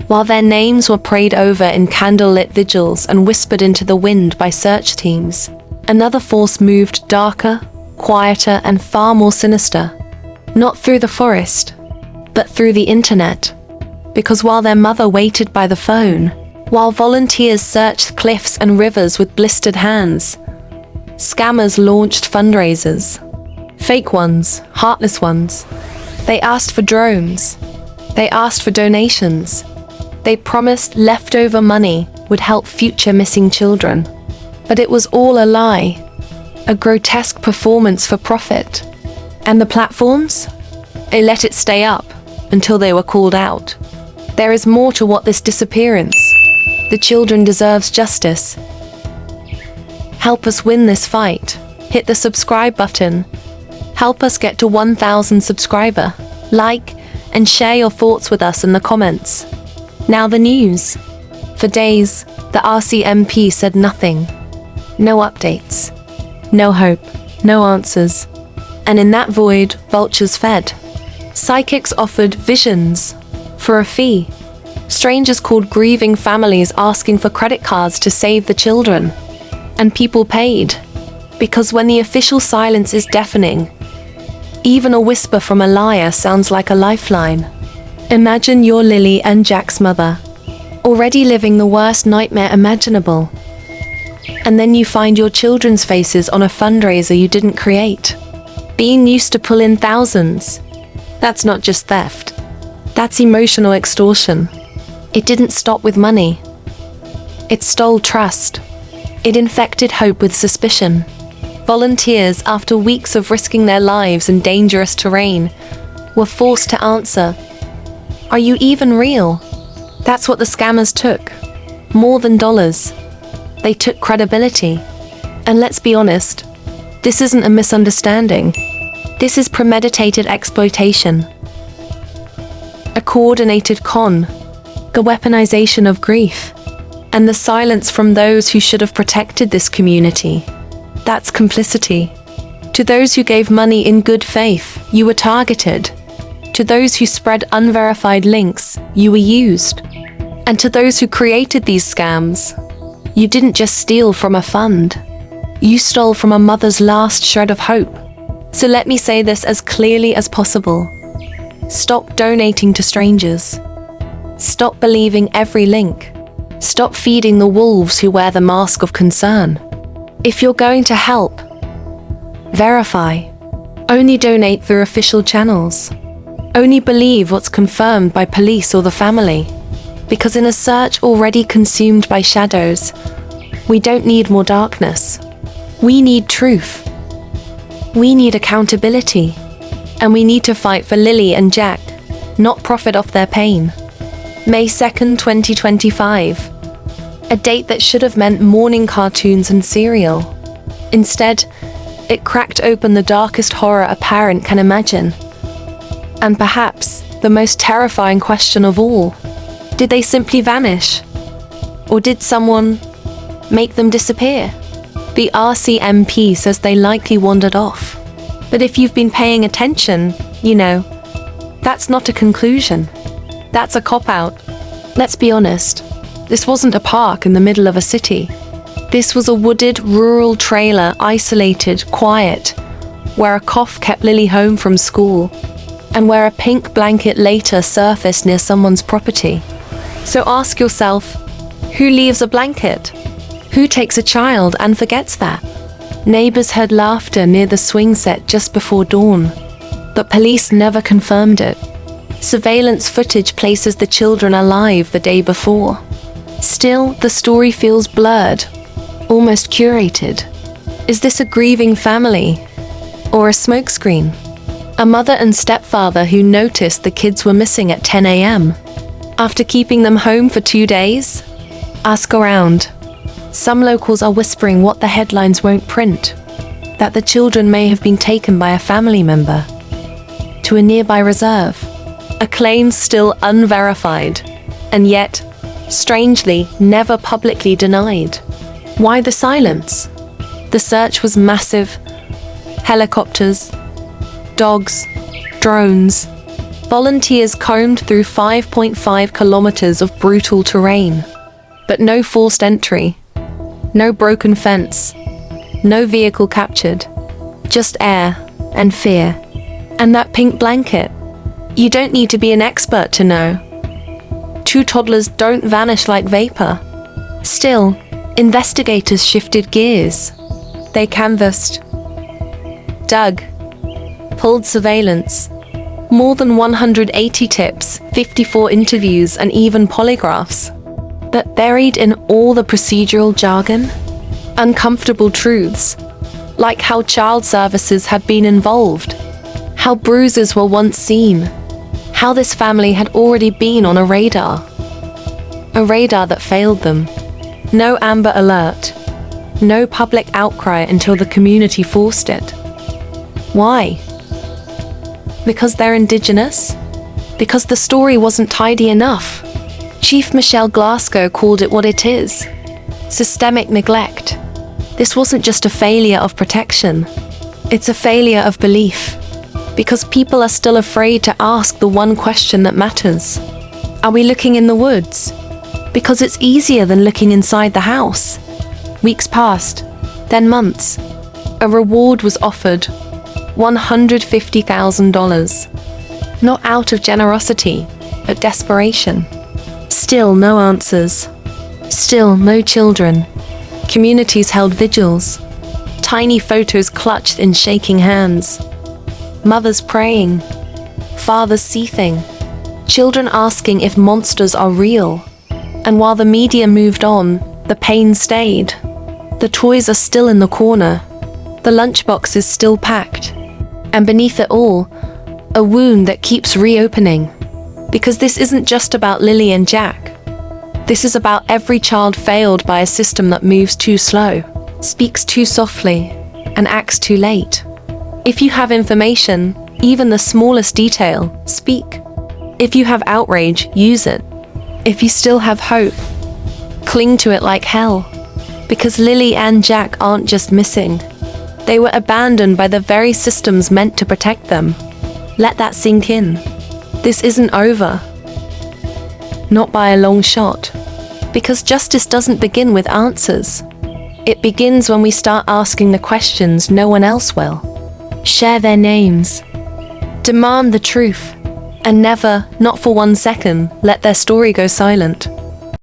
while their names were prayed over in candlelit vigils and whispered into the wind by search teams. Another force moved darker, quieter, and far more sinister. Not through the forest, but through the internet. Because while their mother waited by the phone, while volunteers searched cliffs and rivers with blistered hands, scammers launched fundraisers. Fake ones, heartless ones. They asked for drones. They asked for donations. They promised leftover money would help future missing children. But it was all a lie, a grotesque performance for profit. And the platforms? They let it stay up until they were called out. There is more to what this disappearance. The children deserves justice. Help us win this fight. Hit the subscribe button. Help us get to 1,000 subscriber. Like and share your thoughts with us in the comments. Now the news. For days, the RCMP said nothing. No updates. No hope. No answers. And in that void, vultures fed. Psychics offered visions for a fee. Strangers called grieving families asking for credit cards to save the children. And people paid. Because when the official silence is deafening, even a whisper from a liar sounds like a lifeline. Imagine you're Lily and Jack's mother, already living the worst nightmare imaginable. And then you find your children's faces on a fundraiser you didn't create. Being used to pull in thousands. That's not just theft. That's emotional extortion. It didn't stop with money. It stole trust. It infected hope with suspicion. Volunteers, after weeks of risking their lives in dangerous terrain, were forced to answer, "Are you even real?" That's what the scammers took. More than dollars. They took credibility. And let's be honest, this isn't a misunderstanding. This is premeditated exploitation. A coordinated con. The weaponization of grief. And the silence from those who should have protected this community. That's complicity. To those who gave money in good faith, you were targeted. To those who spread unverified links, you were used. And to those who created these scams, you didn't just steal from a fund. You stole from a mother's last shred of hope. So let me say this as clearly as possible. Stop donating to strangers. Stop believing every link. Stop feeding the wolves who wear the mask of concern. If you're going to help, verify. Only donate through official channels. Only believe what's confirmed by police or the family. Because in a search already consumed by shadows, we don't need more darkness. We need truth. We need accountability. And we need to fight for Lily and Jack, not profit off their pain. May 2nd, 2025. A date that should have meant morning cartoons and cereal. Instead, it cracked open the darkest horror a parent can imagine. And perhaps the most terrifying question of all, did they simply vanish? Or did someone make them disappear? The RCMP says they likely wandered off. But if you've been paying attention, you know, that's not a conclusion. That's a cop-out. Let's be honest. This wasn't a park in the middle of a city. This was a wooded, rural trailer, isolated, quiet, where a cough kept Lily home from school, and where a pink blanket later surfaced near someone's property. So ask yourself, who leaves a blanket? Who takes a child and forgets that? Neighbors heard laughter near the swing set just before dawn, but police never confirmed it. Surveillance footage places the children alive the day before. Still, the story feels blurred, almost curated. Is this a grieving family? Or a smokescreen? A mother and stepfather who noticed the kids were missing at 10 a.m. after keeping them home for 2 days? Ask around. Some locals are whispering what the headlines won't print, that the children may have been taken by a family member to a nearby reserve. A claim still unverified, and yet, strangely, never publicly denied. Why the silence? The search was massive. Helicopters, dogs, drones, Volunteers combed through 5.5 kilometers of brutal terrain, but no forced entry, no broken fence, no vehicle captured, just air and fear. And that pink blanket. You don't need to be an expert to know. 2 toddlers don't vanish like vapor. Still, investigators shifted gears. They canvassed, dug, pulled surveillance, more than 180 tips, 54 interviews, and even polygraphs. But buried in all the procedural jargon, uncomfortable truths, like how child services had been involved, how bruises were once seen, how this family had already been on a radar that failed them. No Amber Alert, no public outcry until the community forced it. Why? Because they're indigenous? Because the story wasn't tidy enough? Chief Michelle Glasgow called it what it is: systemic neglect. This wasn't just a failure of protection. It's a failure of belief. Because people are still afraid to ask the one question that matters. Are we looking in the woods? Because it's easier than looking inside the house. Weeks passed, then months. A reward was offered, $150,000. Not out of generosity, but desperation. Still no answers. Still no children. Communities held vigils. Tiny photos clutched in shaking hands. Mothers praying. Fathers seething. Children asking if monsters are real. And while the media moved on, the pain stayed. The toys are still in the corner. The lunchbox is still packed. And beneath it all, a wound that keeps reopening. Because this isn't just about Lily and Jack. This is about every child failed by a system that moves too slow, speaks too softly, and acts too late. If you have information, even the smallest detail, speak. If you have outrage, use it. If you still have hope, cling to it like hell. Because Lily and Jack aren't just missing. They were abandoned by the very systems meant to protect them. Let that sink in. This isn't over. Not by a long shot. Because justice doesn't begin with answers. It begins when we start asking the questions no one else will. Share their names. Demand the truth. And never, not for 1 second, let their story go silent.